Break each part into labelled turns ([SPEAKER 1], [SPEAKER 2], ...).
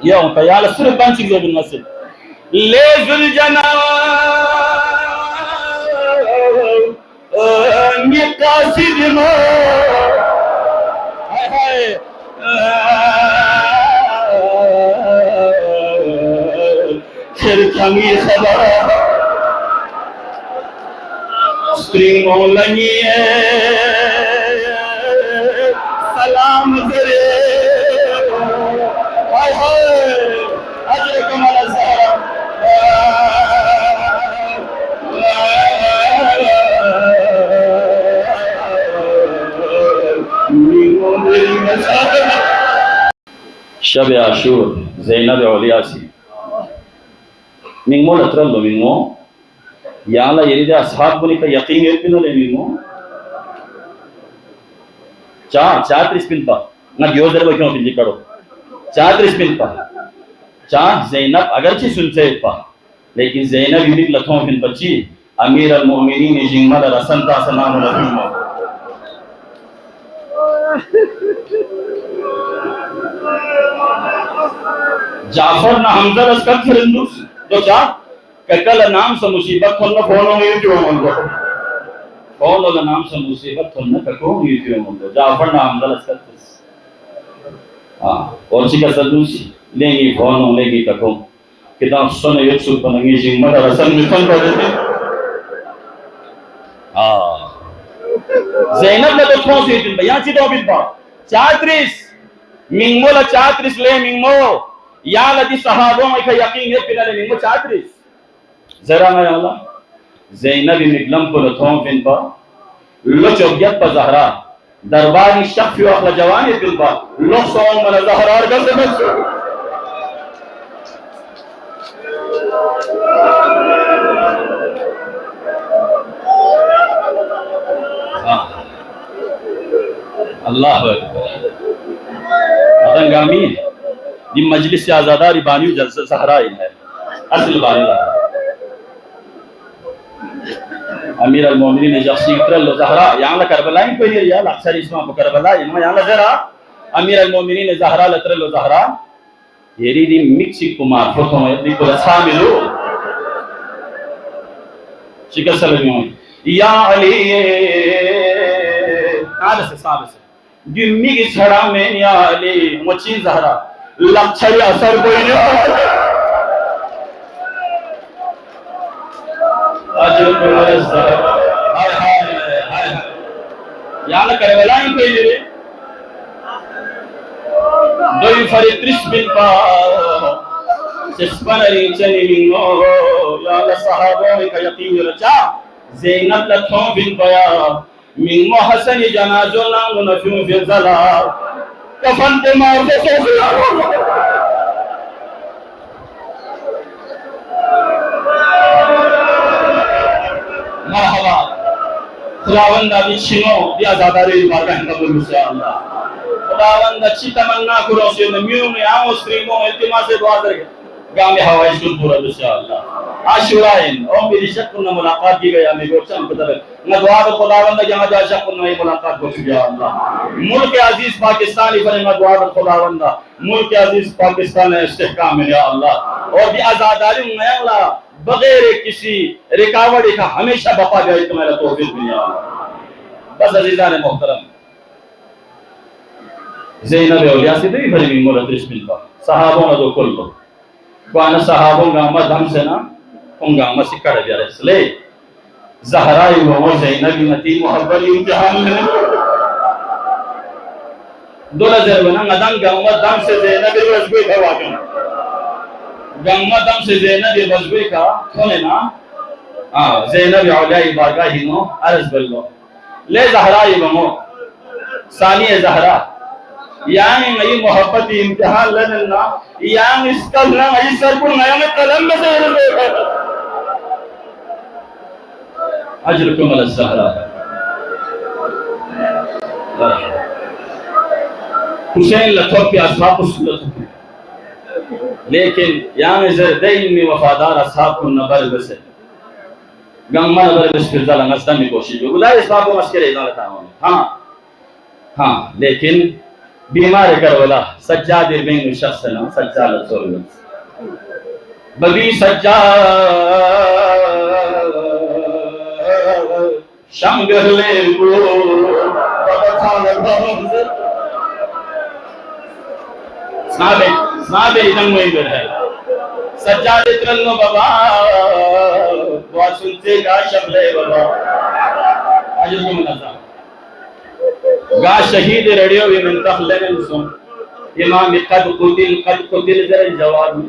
[SPEAKER 1] يوم فيالا سورة بانشي زي بالنسل ليز الجنا مقاصد ما هاي شركاني خبر स्प्रिंग लगी सलाम करे हाय हाय अजर कमल ज़हरा शब आशूर ज़ैनब औलियासी मिंगमो लत्रल लो मिंगमो याला यदि असहाब बुनी का यकीन है पिनो ले मिंगमो चा 30 पिन पा ना योजर वो क्यों पिंजी करो चा 30 पिन पा चा ज़ैनब अगरचे सुनते पा लेकिन ज़ैनब इन्हीं लथों पिन बच्ची अमीर अल मोमिनीन जिंगमल रसंता सलाम अलैहिम जाफर ना हमजा रस्कत फिरंदुस तो चा कल नाम से मुसीबत थोन फोन में क्यों मंगो फोन वाला नाम से मुसीबत थोन कको ये क्यों मंगो जाफर ना हमजा रस्कत हां और सी का सदूसी लेंगे फोन लेंगे कको किताब सुन ये सुन पनंगे जिम्मा रसन मिथन कर देते हां ज़ैनब ने तो कौन सी दिन बयान ची तो बिन पा 34 मिंगमो ला 34 ले मिंगमो या लदी सहाबों में का यकीन है पिना ले मिंगमो 34 जरा मैं अल्लाह ज़ैनब निकलम को लथों फिन पा लचोगियत पर ज़हरा दरबारी शख्स व अखला जवानी फिन पा लो सोम मन ज़हरा और गल में अल्लाह अकबर मदनगामी ये मजलिस से आज़ादारी बानी जलसा ज़हरा है असल बानी अमीर अल मोमिनीन जक्सी तरल ज़हरा यहाँ करबला इन कोई या अक्सर इसमें करबला इनमें यहाँ ज़रा अमीर अल मोमिनीन ज़हरा लत्रल ज़हरा येरी दी मिक्सी कुमार फोटो में दी को शामिलो शिकसल में या अली आले से साब से दिम्मी की छड़ा में या अली मुची ज़हरा लक्षरी असर कोई नहीं अजर हाय हाय हाय याला करवला इन कोई रे दोई फरी 30 बिन पा सिस्पनरी चली मिंगो याला सहाबों का यकीन रचा ज़ैनब लथों बिन पया मिंगो हसन जनाजो नाम नफियो फिर जला कफन के मार दे सो मरहबा खुदावंदा दी छिनो दी आजादारी बारगाह कबूल इंशाअल्लाह खुदावंदा ची तमन्ना करो से म्यूम ने आओ स्त्रीमो इल्तिमा से दुआ करके गामे हवाई शुरू पूरा इंशाअल्लाह आशुराइन ओ मेरी शक्र मुलाकात की गया मैं गोचम बदल न दुआ तो खुदावंदा जहां जा शक्र में मुलाकात हो या अल्लाह मुल्क अजीज पाकिस्तानी पर न दुआ तो खुदावंदा मुल्क अजीज पाकिस्तान है इस्तेहकाम या अल्लाह और भी आजादारी में अल्लाह बगैर किसी रुकावट का हमेशा बपा जाए तुम्हारा तौफीक दुनिया बस अजीजान मोहतरम ज़ैनब औलिया से भी भरी मिंगो लद्रिस मिलता सहाबों ने दो कुल को काना सहाबों का मत हम से ना उनका मसिका रे यार इसलिए ज़हरा वो ज़ैनब नती मोहब्बत इम्तिहान में दो नजर बना नदम गमत दम से ज़ैनब रसगुई भवा क्यों गम्मदम से ज़ैनब बजबे का खोने ना ज़ैनब औलिया बारगाह ही नो अर्ज बल्लो ले ज़हरा बमो सानी ज़हरा यानी नई मोहब्बत इम्तिहान लेना यानी इसका ना नई सरपुर नया में कलम में से अजरकुम अल ज़हरा हुसैन लथो के असहाब उस लेकिन यहाँ ज़रदैन में वफादार असहाब को नबर बसे गम्मा नबर बस फिर ज़ाला नस्ता में कोशिश हो गुलाय इस बात को मस्करे ना लेता हूँ हाँ लेकिन बीमार करबला सज्जाद बिन शख्सन सज्जाद रसूल बगी सज्जाद शंगले को स्नाबे इदम में है सज्जाद इत्रनो बाबा बहुत सुनते का शब्द है बाबा अजल को मनासा गा शहीद रेडियो भी मन तखलन सुन इमाम कद कुतिल जर जवाब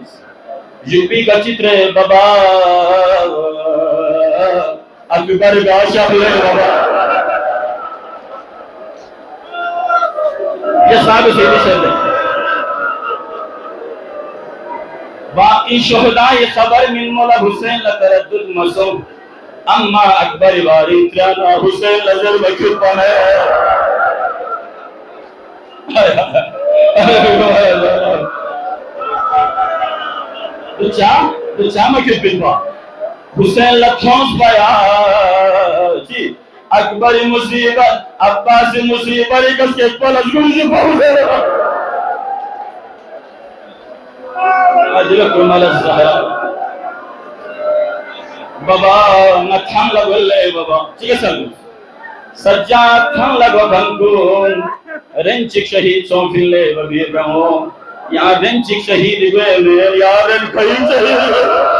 [SPEAKER 1] यूपी का चित्र है बाबा अकबर गा शब्द है बाबा ये साहब सीधी शब्द है बाकी शोहदाए खबर मिन मौला हुसैन लतरद्दुद मसूम अम्मा अकबर बारी त्याना हुसैन नजर बखुर पने तो चा मखुर पिनवा हुसैन लथोंस पाया जी अकबर मुसीबत अब्बास मुसीबत कसके पलस गुंज बहुत अजल कुमल ज़हरा बाबा न थांग लगले बाबा ठीक है सर सज्जा थांग लगो भंगो रेंचिक शहीद सोफिले बबी ब्रह्मो यहाँ रेंचिक शहीद हुए मेरे यार कहीं शहीद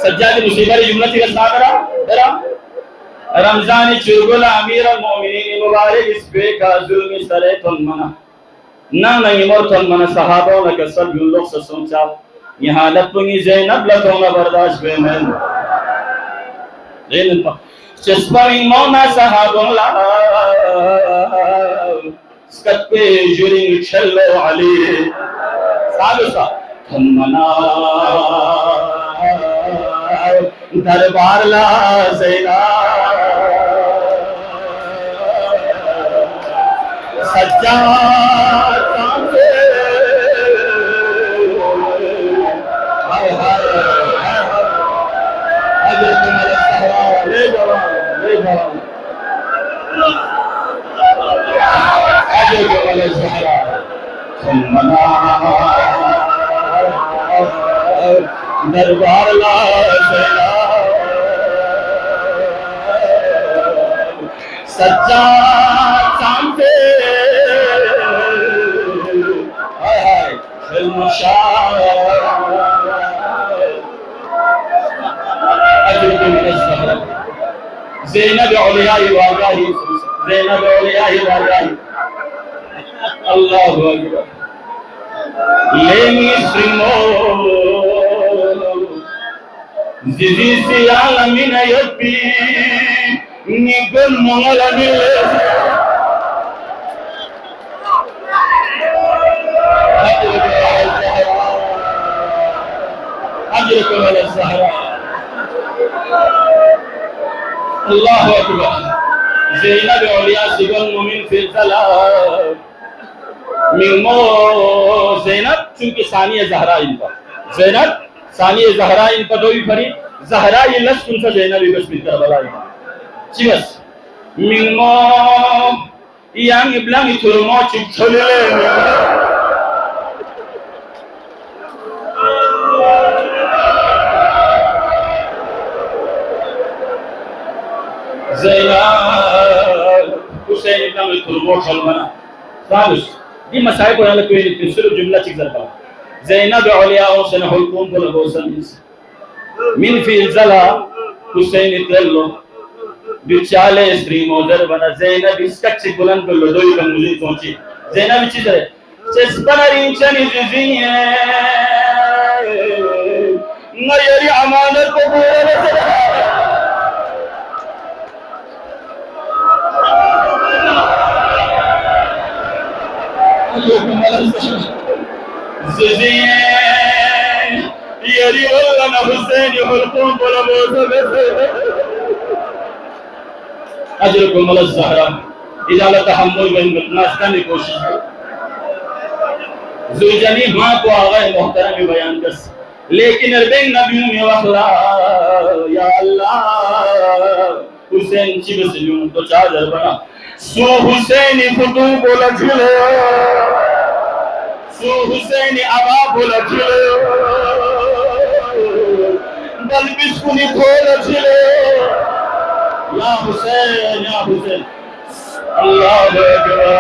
[SPEAKER 1] सज्जा की मुसीबत जुमला थी रस्ता करा रमजान चुगल अमीर मोमिनीन मुबारक इस पे का जुल्म सरे तुम मना ना नहीं मोर तुम मना सहाबों ने कसर जुल्लों से सोचा यहाँ लपुंगी ज़ैनब लतों में बर्दाश्त बेमन ज़ैनब चस्पानी मौना सहाबों ला स्कत पे जुरिंग चलो अली सालुसा तुम मना दरबार ला ज़ैना सच्चा तांसे हाय हाय अजर तुम्हारे सहरा ले जवान अजर तुम्हारे सहरा तुम मना दरबार ला ज़ैना सच्चा तांसे हाय हाय फिल्मशाह अजर तुम्हारे सहरा ज़ैनब औलियाई वागाही ज़ैनब औलियाई वागाही अल्लाहु अकबर लेनी श्रीमो जिजी सी आलमीन यपी निगम मंगलने अजर कमल ज़हरा अल्लाहु अकबर ज़ैनब औलिया सिगल मोमिन फिलतला मिमो ज़ैनब चूंकि सानिया ज़हरा इनका ज़ैनब सानिया ज़हरा इनका दो ही फरी ज़हरा ये लस कुन सा ज़ैनब बस बितर बलाई चिबस मिमो yang iblang itu rumah cipcolele Zainab Hussein iblang itu rumah chalmana bagus di masai ko yalla koy nit sulu jumla ci zarba Zainab awliya o sana hulkum bola bosan min fi zala Hussein itrello बिचाले स्त्री mother बना ज़ैनब इसका चिकुलन को लदोई का मुझे सोची ज़ैनब इसी तरह चस्पनरी चनी जिज़िये नयरी अमानत को बोले जिज़िये यरी वल्ला न हुसैन युल्कुम बोला बोले अजर कुमल ज़हरा इजाला तहम्मुल में नाश्ता की कोशिश है ज़ुजनी माँ को आगा मोहतरम बयान कर लेकिन अरबेन नबियों में वखला या अल्लाह हुसैन चिबसलियों तो चादर बना सो हुसैन फुतू बोला झुले सो हुसैन आबा बोला झुले बल बिस्कुनी खोला झुले या हुसैन अल्लाह अकबर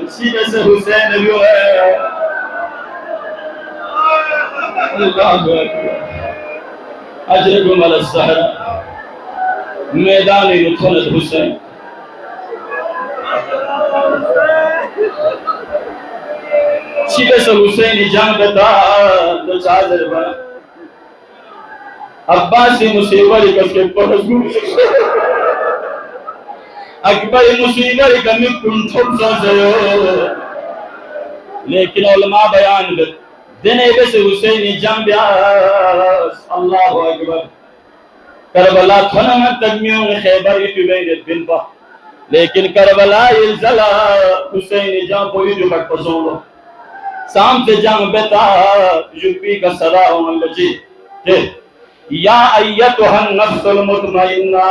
[SPEAKER 1] चिबस हुसैन भी है अजरगुम अलसहर मैदान मुथलत हुसैन चिबस हुसैन जान बता दो चादर बना अब्बास मुसीबत के परसू अकबर मुसीबत का मिकुन ठोक सो लेकिन उलमा बयान देने से हुसैन जंबियास अल्लाहु अकबर करबला थनम तगमियों खैबर इतुबैन बिनबा लेकिन करबला इल्जला हुसैन जं पोई जो कट पसोलो शाम से जंग बेता यूपी का सदा उन लजी ते या अय्यतुहन नफ्सुल मुतमइन्ना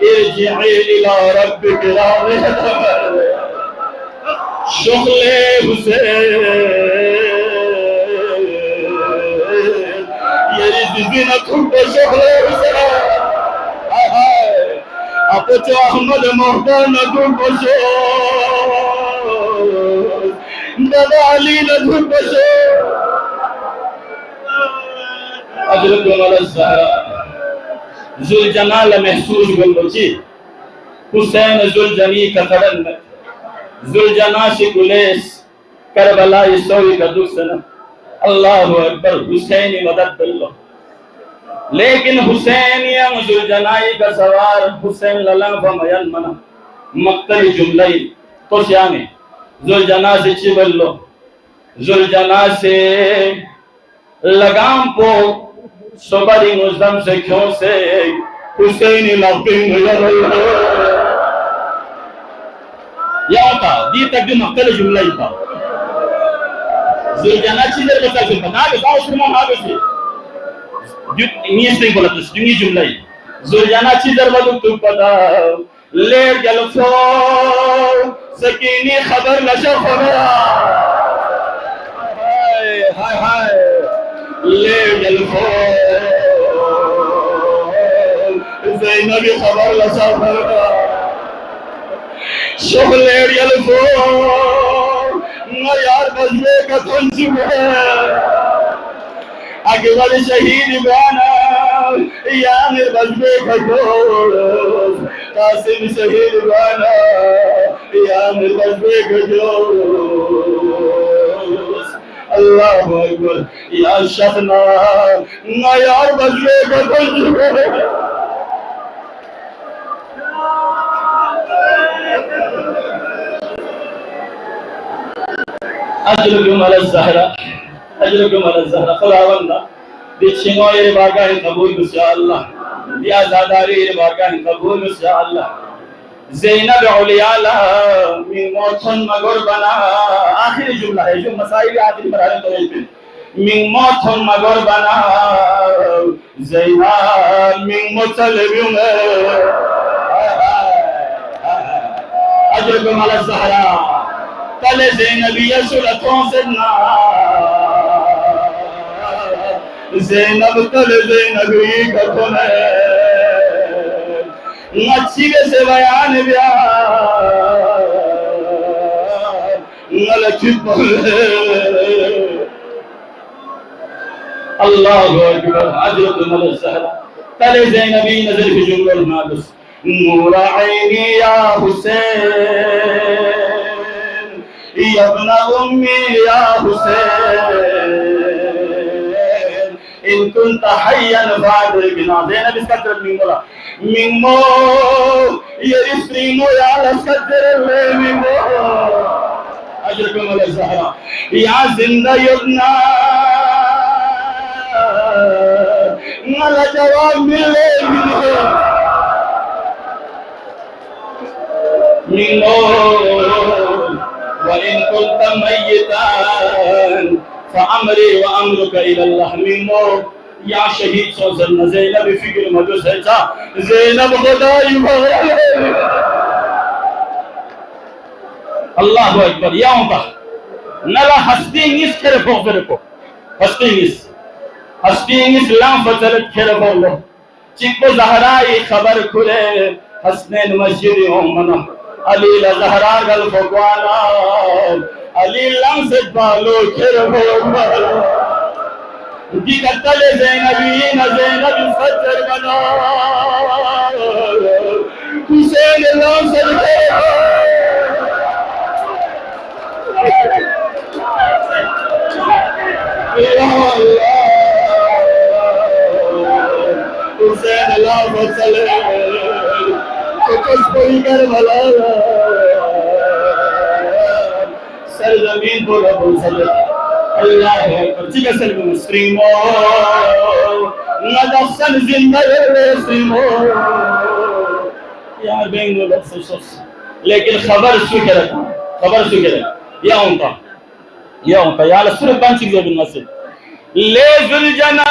[SPEAKER 1] इरजिई इला रब्बिक रादियतन शोखले हुसैन ये रिज़िना तुम पे शोखले हुसैन हाय हाय आप तो अहमद मोहब्बत न तुम पे शो दलाली न तुम पे शो अजरत वाला ज़हरा जुल जनाल महसूस गुलबची हुसैन जुल जनी कतरन में जुलजनाशी गुलेस करबला इसोई का दुसना अल्लाहु अकबर हुसैन मदद बिल्लो लेकिन हुसैन यंग जुलजनाई का सवार हुसैन लला फमयन मना मक्तली जुमलाई तो श्यामे जुलजना से चिबल्लो जुलजना से लगाम पो सुबरी मुजदम से क्यों से हुसैन लफिंग या होता दी तक मक्तल जुमला ही था जुलजना चीज़ बता के बना के बाउस में आ गए नी स्ट्रिंग बोला तो स्ट्रिंग जुमला ही जुलजना चीज़ बता तू पता ले गलफो सकीनी खबर नशा फरा हाय हाय ले गलफो ज़ैनब खबर नशा फरा शोलेर यल्फो यार बजले का तुंजुम है अकबर शहीद बना यार बजले का जोड़ कासिम शहीद बना यार बजले का जोड़ अल्लाह अकबर या शफना यार बजले का तुंजुम है अजरगुम अलज़हरा खुदावंदा दिछिनो ये बारगाह कबूल इंशाअल्लाह या ज़ादारी ये बारगाह कबूल इंशाअल्लाह ज़ैनब उलियाला मिन मौतन मगर बना आखिरी जुमला है जो मसाइल आखिरी मरहले तो है मिन मौतन मगर बना ज़ैनब मिन मुतलबियों अजरगुम अलज़हरा तले ज़ैनबिया सुलतों से ना ज़ैनब तले ज़ैनबी का खुने मच्छी से बयान ब्या नलचित अल्लाहु अकबर हजरत अलज़हरा तले ज़ैनबी नजर की जुमल मादस नूर ऐनी या हुसैन यब्न उम्मी या हुसैन इन कुंत हय्यन फादिर बिना ज़ैनब इसका तरफ मिंगोला मिंगो ये रिस्त्रीमो या लस्कर ले मिंगो अजरकुम अलज़हरा या जिंदा युगना मला जवाब मिले मिंगो वइन कुंत मय्यता फअमरी व अमरुका इलल्लाह मिन्नो या शहीद सोजन ज़ैनब फिक्र मजो सचा ज़ैनब खुदाई अल्लाहु अकबर या उनका नला हस्तींगिस खेरको हस्तींगिस लाम फजलत खेरको चिक्को ज़हराई खबर खुले हसनैन मस्जिद उम्मना अली ला ज़हरा गल फगवाना अली लंग से बालो खेरको दी कत्तले ज़ैनबीन ज़ैनब फजर बना हुसैन लाम से हुसैन लाम चले तो कुछ कोई कर भला सरजमीन को रब चले अल्लाह अकबर जी का सल्लल्लाहु मुस्लिमो नदसन जिंदा मुस्लिमो यार बेंगो लफ्ज़ लेकिन खबर सुकर या उनका यार सिर्फ पंच जो बिन मस्जिद ले जुल जना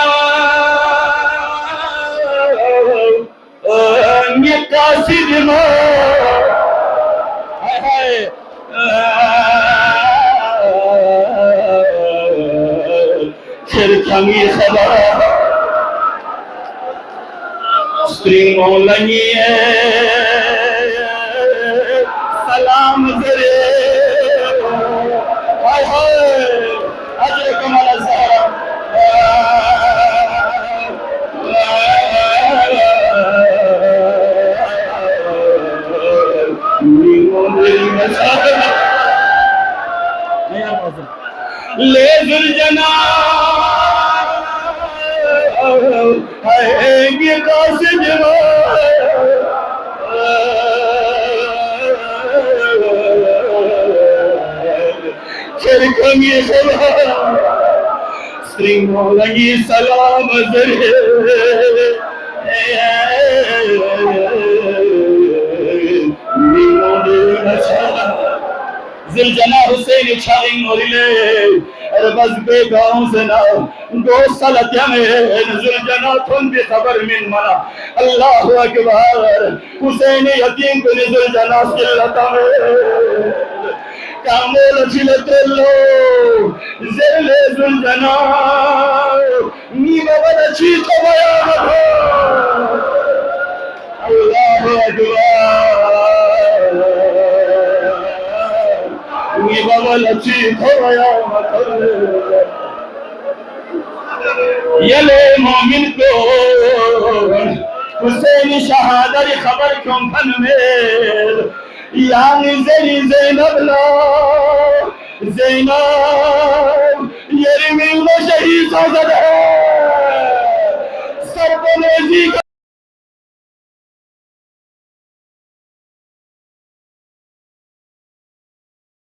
[SPEAKER 1] ये कासिद मा हाय फिर खमी खबर स्त्रीमो लगी सलाम जरे हाय हाय अजर कमल ज़हरा ले जुलजना ये कासिद खमी स्त्रीमो लगी सलाम जरे जिलजना हुसैन छाइंग ओरिले अरबज पे गांव से ना दो सलत्या में जिलजना तुम भी खबर मिन मना अल्लाहु अकबर हुसैन यतीम को जिलजना सिलता में कामोल चिलतेलो ज़ेले जिलजना नी बाबा ची तो बया अल्लाहु अकबर ये बाबा लची थोया ये ले मोमिन को हुसैन शहादत खबर क्यों फन में यानी ज़ैनब ला ज़ैनब ये रिमिल शहीद